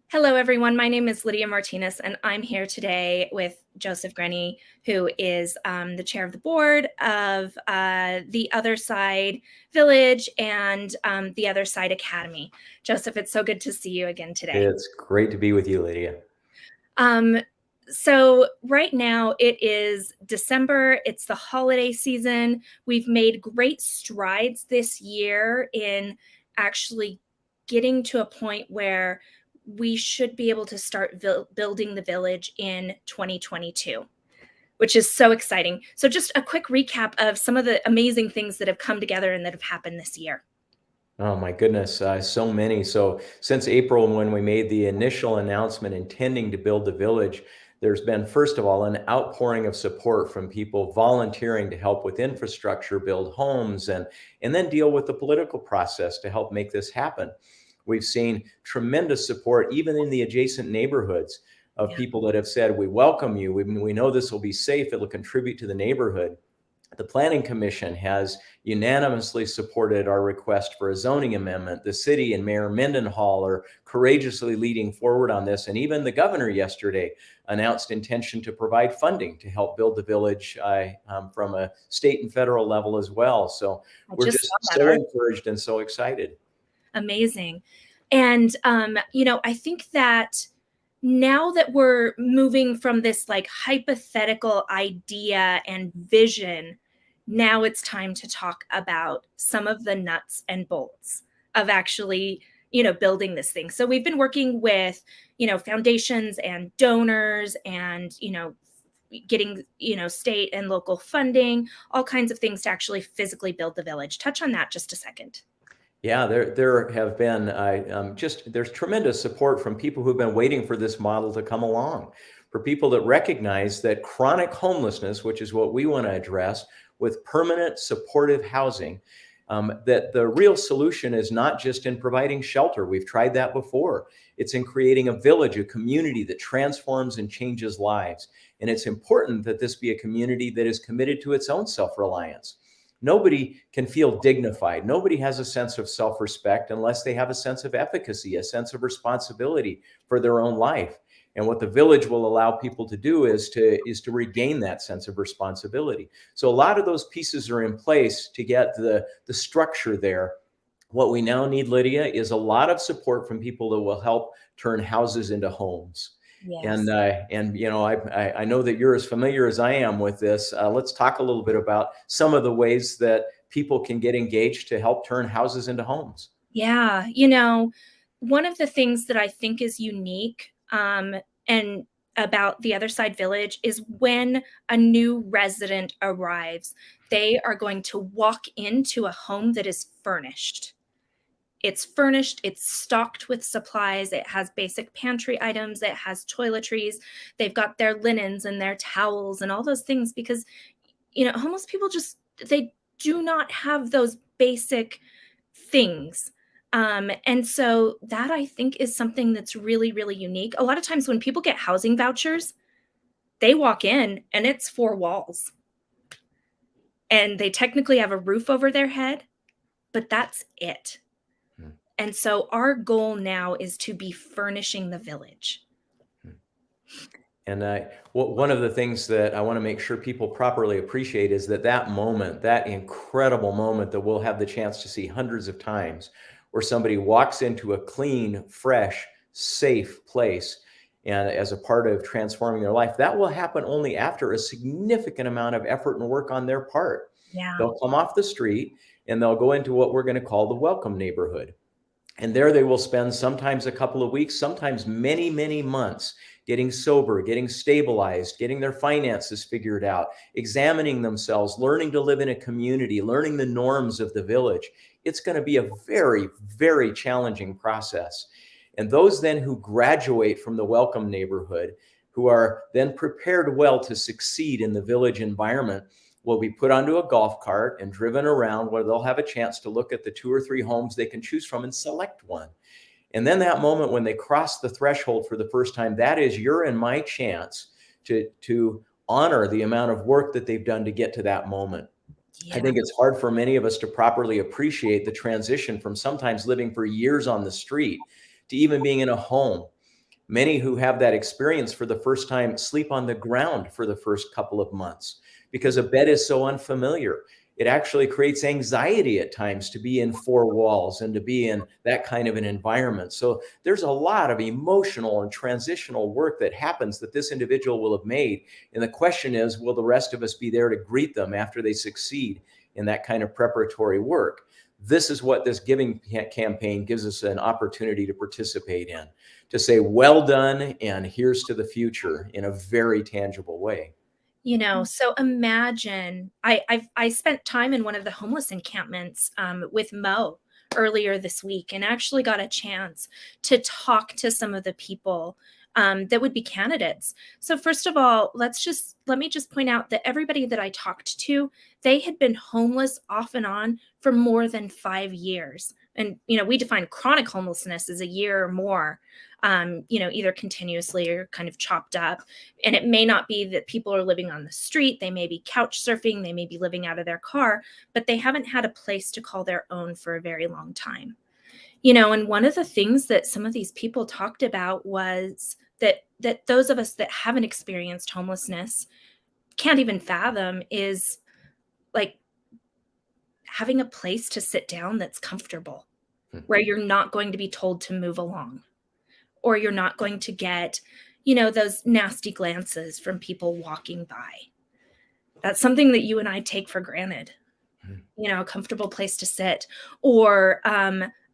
Hello, everyone. My name is Lydia Martinez, and I'm here today with Joseph Grenny, who is the chair of the board of the Other Side Village and the Other Side Academy. Joseph, it's so good to see you again today. It's great to be with you, Lydia. So right now it is December. It's the holiday season. We've made great strides this year in actually getting to a point where we should be able to start building the village in 2022, which is so exciting. So just a quick recap of some of the amazing things that have come together and that have happened this year. Oh my goodness, so many. So since April, when we made the initial announcement intending to build the village, there's been, first of all, an outpouring of support from people volunteering to help with infrastructure, build homes, and then deal with the political process to help make this happen. We've seen tremendous support, even in the adjacent neighborhoods, of Yeah. people that have said, we welcome you. We know this will be safe. It'll contribute to the neighborhood. The Planning Commission has unanimously supported our request for a zoning amendment. The city and Mayor Mendenhall are courageously leading forward on this. And even the governor yesterday announced intention to provide funding to help build the village from a state and federal level as well. So I we're just saw just that so article. encouraged and so excited. Amazing. And, I think that now that we're moving from this like hypothetical idea and vision, now it's time to talk about some of the nuts and bolts of actually, building this thing. So we've been working with, foundations and donors and, getting, state and local funding, all kinds of things to actually physically build the village. Touch on that just a second. Yeah, there have been there's tremendous support from people who've been waiting for this model to come along, for people that recognize that chronic homelessness, which is what we want to address with permanent supportive housing, that the real solution is not just in providing shelter. We've tried that before. It's in creating a village, a community that transforms and changes lives. And it's important that this be a community that is committed to its own self-reliance. Nobody can feel dignified. Nobody has a sense of self-respect unless they have a sense of efficacy, a sense of responsibility for their own life. And what the village will allow people to do is to regain that sense of responsibility. So a lot of those pieces are in place to get the structure there. What we now need, Lydia, is a lot of support from people that will help turn houses into homes. Yes. I know that you're as familiar as I am with this. Let's talk a little bit about some of the ways that people can get engaged to help turn houses into homes. Yeah, one of the things that I think is unique, and about the Other Side Village is when a new resident arrives, they are going to walk into a home that is furnished. It's furnished, it's stocked with supplies, it has basic pantry items, it has toiletries, they've got their linens and their towels and all those things because, homeless people just they do not have those basic things. And so that I think is something that's really, really unique. A lot of times when people get housing vouchers, they walk in and it's four walls and they technically have a roof over their head, but that's it. Hmm. And so our goal now is to be furnishing the village. And one of the things that I want to make sure people properly appreciate is that moment, that incredible moment that we'll have the chance to see hundreds of times, where somebody walks into a clean, fresh, safe place and as a part of transforming their life, that will happen only after a significant amount of effort and work on their part. Yeah. They'll come off the street and they'll go into what we're going to call the welcome neighborhood. And there they will spend sometimes a couple of weeks, sometimes many, many months getting sober, getting stabilized, getting their finances figured out, examining themselves, learning to live in a community, learning the norms of the village. It's going to be a very, very challenging process. And those then who graduate from the welcome neighborhood, who are then prepared well to succeed in the village environment, will be put onto a golf cart and driven around where they'll have a chance to look at the 2 or 3 homes they can choose from and select one. And then that moment when they cross the threshold for the first time, that is your and my chance to honor the amount of work that they've done to get to that moment. Yeah. I think it's hard for many of us to properly appreciate the transition from sometimes living for years on the street to even being in a home. Many who have that experience for the first time sleep on the ground for the first couple of months because a bed is so unfamiliar. It actually creates anxiety at times to be in four walls and to be in that kind of an environment. So there's a lot of emotional and transitional work that happens that this individual will have made. And the question is, will the rest of us be there to greet them after they succeed in that kind of preparatory work? This is what this giving campaign gives us an opportunity to participate in, to say, well done, and here's to the future in a very tangible way. So imagine I spent time in one of the homeless encampments with Mo earlier this week, and actually got a chance to talk to some of the people that would be candidates. So first of all, let me just point out that everybody that I talked to, they had been homeless off and on for more than 5 years. And we define chronic homelessness as a year or more, either continuously or kind of chopped up. And it may not be that people are living on the street. They may be couch surfing. They may be living out of their car, but they haven't had a place to call their own for a very long time. And one of the things that some of these people talked about was that those of us that haven't experienced homelessness can't even fathom is like having a place to sit down that's comfortable, where you're not going to be told to move along, or you're not going to get, those nasty glances from people walking by. That's something that you and I take for granted. A comfortable place to sit, or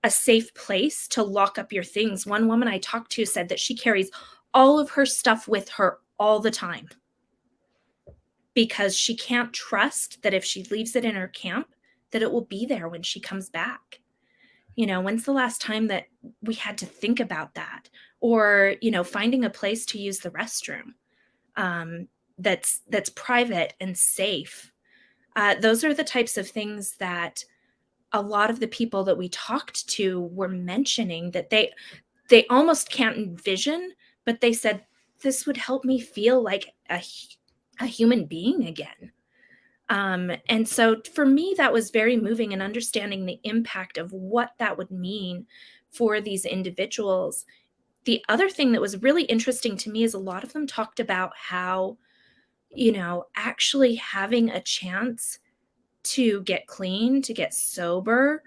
a safe place to lock up your things. One woman I talked to said that she carries all of her stuff with her all the time because she can't trust that if she leaves it in her camp, that it will be there when she comes back. When's the last time that we had to think about that? Or, finding a place to use the restroom that's private and safe. Those are the types of things that a lot of the people that we talked to were mentioning that they almost can't envision, but they said, this would help me feel like a human being again. And so for me, that was very moving, and understanding the impact of what that would mean for these individuals. The other thing that was really interesting to me is a lot of them talked about how, actually having a chance to get clean, to get sober,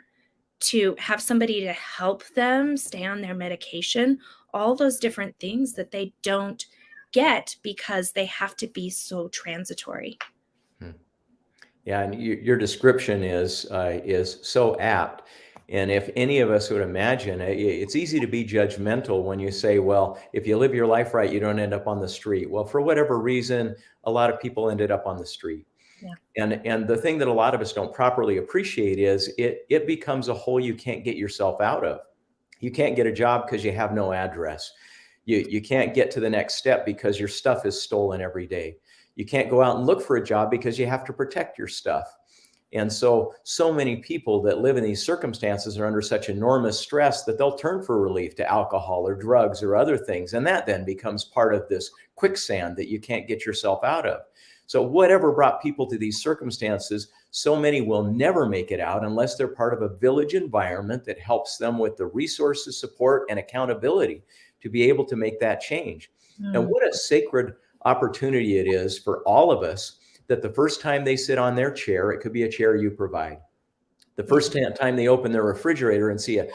to have somebody to help them stay on their medication, all those different things that they don't get because they have to be so transitory. Yeah, and your description is so apt. And if any of us would imagine, it's easy to be judgmental when you say, well, if you live your life right, you don't end up on the street. Well, for whatever reason, a lot of people ended up on the street. Yeah. And the thing that a lot of us don't properly appreciate is it becomes a hole you can't get yourself out of. You can't get a job because you have no address. You can't get to the next step because your stuff is stolen every day. You can't go out and look for a job because you have to protect your stuff. And so many people that live in these circumstances are under such enormous stress that they'll turn for relief to alcohol or drugs or other things. And that then becomes part of this quicksand that you can't get yourself out of. So whatever brought people to these circumstances, so many will never make it out unless they're part of a village environment that helps them with the resources, support, and accountability to be able to make that change. And what a sacred opportunity it is for all of us that the first time they sit on their chair, it could be a chair you provide. The first time they open their refrigerator and see a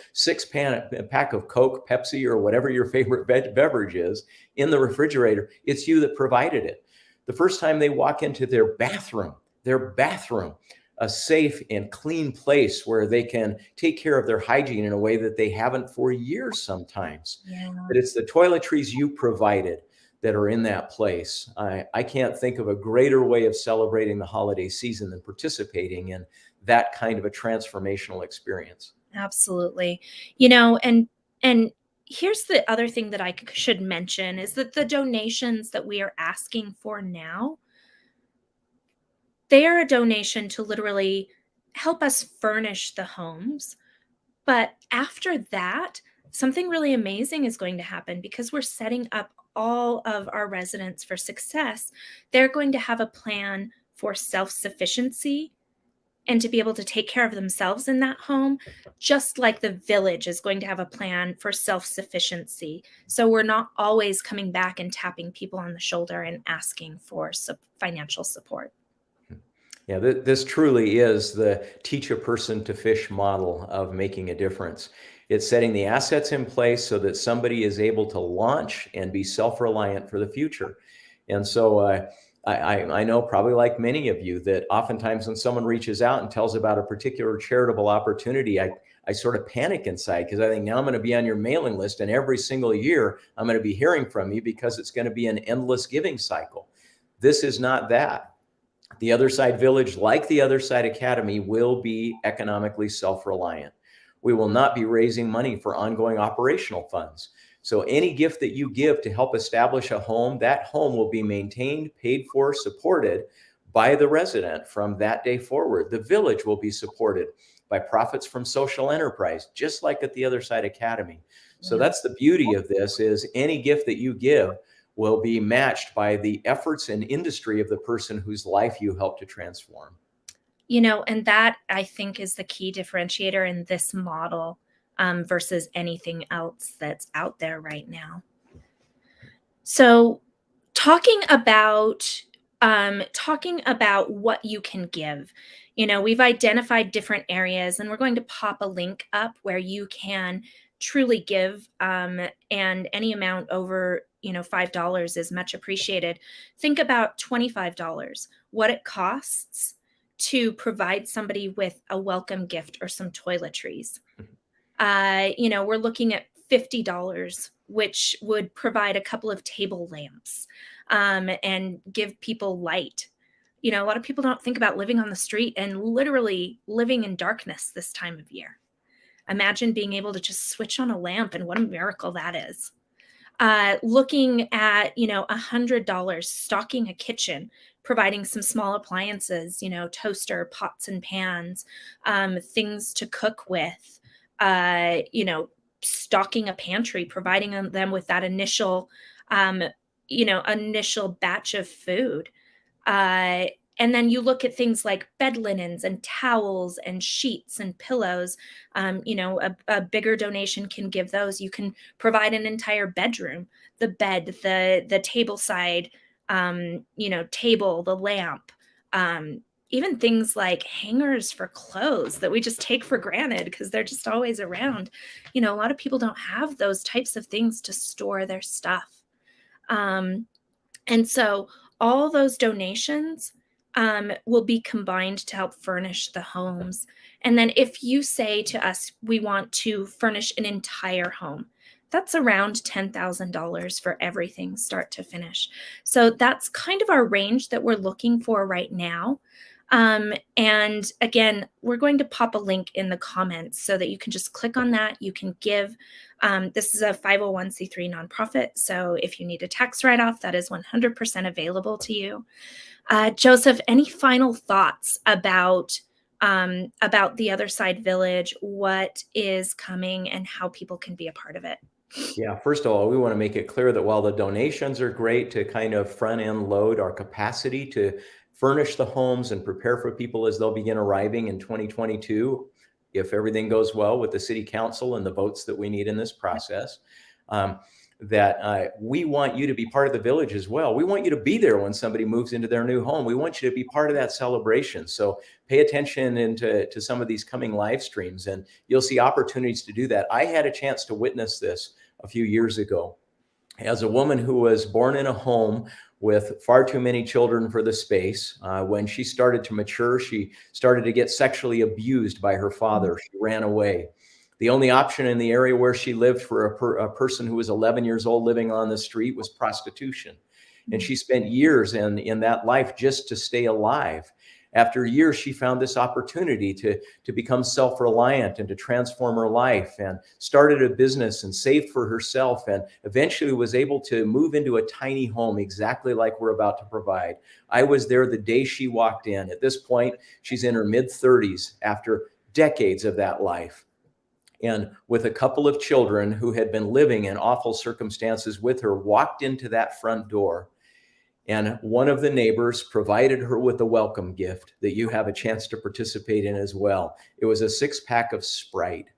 pack of Coke, Pepsi, or whatever your favorite beverage is in the refrigerator, it's you that provided it. The first time they walk into their bathroom, a safe and clean place where they can take care of their hygiene in a way that they haven't for years sometimes. Yeah. But it's the toiletries you provided that are in that place. I can't think of a greater way of celebrating the holiday season than participating in that kind of a transformational experience. Absolutely. And here's the other thing that I should mention is that the donations that we are asking for now, they are a donation to literally help us furnish the homes. But after that, something really amazing is going to happen because we're setting up all of our residents for success. They're going to have a plan for self-sufficiency and to be able to take care of themselves in that home, just like the village is going to have a plan for self-sufficiency. So we're not always coming back and tapping people on the shoulder and asking for financial support. Yeah, this truly is the teach a person to fish model of making a difference. It's setting the assets in place so that somebody is able to launch and be self-reliant for the future. And so I know, probably like many of you, that oftentimes when someone reaches out and tells about a particular charitable opportunity, I sort of panic inside, because I think, now I'm going to be on your mailing list, and every single year I'm going to be hearing from you, because it's going to be an endless giving cycle. This is not that. The Other Side Village, like the Other Side Academy, will be economically self-reliant. We will not be raising money for ongoing operational funds. So any gift that you give to help establish a home, that home will be maintained, paid for, supported by the resident from that day forward. The village will be supported by profits from social enterprise, just like at the Other Side Academy. So that's the beauty of this, is any gift that you give will be matched by the efforts and industry of the person whose life you help to transform. And that, I think, is the key differentiator in this model versus anything else that's out there right now. So talking about what you can give, we've identified different areas, and we're going to pop a link up where you can truly give, and any amount over $5 is much appreciated. Think about $25, what it costs to provide somebody with a welcome gift or some toiletries. We're looking at $50, which would provide a couple of table lamps, and give people light. A lot of people don't think about living on the street and literally living in darkness this time of year. Imagine being able to just switch on a lamp, and what a miracle that is. Looking at, $100, stocking a kitchen, providing some small appliances, toaster, pots and pans, things to cook with, stocking a pantry, providing them with that initial batch of food. And then you look at things like bed linens and towels and sheets and pillows. A bigger donation can give those. You can provide an entire bedroom, the bed, the table side, table, the lamp, even things like hangers for clothes that we just take for granted because they're just always around. A lot of people don't have those types of things to store their stuff. And so all those donations will be combined to help furnish the homes. And then if you say to us, we want to furnish an entire home, that's around $10,000 for everything start to finish. So that's kind of our range that we're looking for right now. And again, we're going to pop a link in the comments so that you can just click on that. You can give. This is a 501c3 nonprofit. So if you need a tax write-off, that is 100% available to you. Joseph, any final thoughts about the Other Side Village, what is coming, and how people can be a part of it? Yeah, first of all, we want to make it clear that while the donations are great to kind of front end load our capacity to furnish the homes and prepare for people as they'll begin arriving in 2022, if everything goes well with the city council and the votes that we need in this process, that we want you to be part of the village as well. We want you to be there when somebody moves into their new home. We want you to be part of that celebration. So pay attention to some of these coming live streams, and you'll see opportunities to do that. I had a chance to witness this a few years ago as a woman who was born in a home with far too many children for the space. When she started to mature, she started to get sexually abused by her father. She ran away. The only option in the area where she lived for a person who was 11 years old living on the street was prostitution. And she spent years in that life just to stay alive. After years, she found this opportunity to become self-reliant and to transform her life, and started a business and saved for herself, and eventually was able to move into a tiny home exactly like we're about to provide. I was there the day she walked in. At this point, she's in her mid-30s after decades of that life, and with a couple of children who had been living in awful circumstances with her, walked into that front door. And one of the neighbors provided her with a welcome gift that you have a chance to participate in as well. It was a 6-pack of Sprite.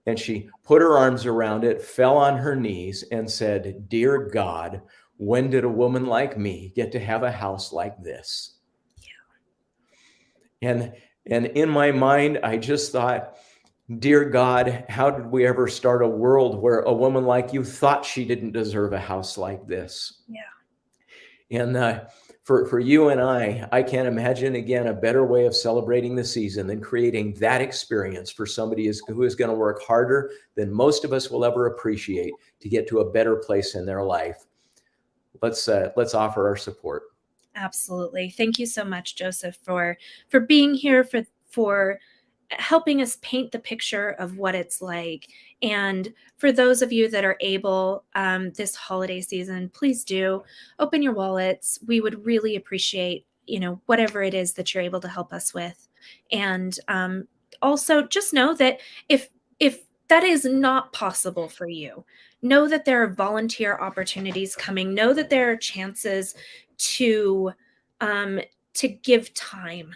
And she put her arms around it, fell on her knees, and said, "Dear God, when did a woman like me get to have a house like this?" And in my mind, I just thought, dear God, how did we ever start a world where a woman like you thought she didn't deserve a house like this? Yeah. And for you and I can't imagine, again, a better way of celebrating the season than creating that experience for somebody who is going to work harder than most of us will ever appreciate to get to a better place in their life. Let's offer our support. Absolutely. Thank you so much, Joseph, for being here, for helping us paint the picture of what it's like. And for those of you that are able this holiday season, please do open your wallets. We would really appreciate, whatever it is that you're able to help us with. And also just know that if that is not possible for you, know that there are volunteer opportunities coming. Know that there are chances to give time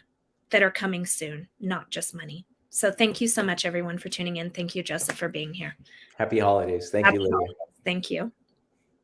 that are coming soon, not just money. So thank you so much, everyone, for tuning in. Thank you, Joseph, for being here. Happy holidays. Thank you, Lydia. Thank you.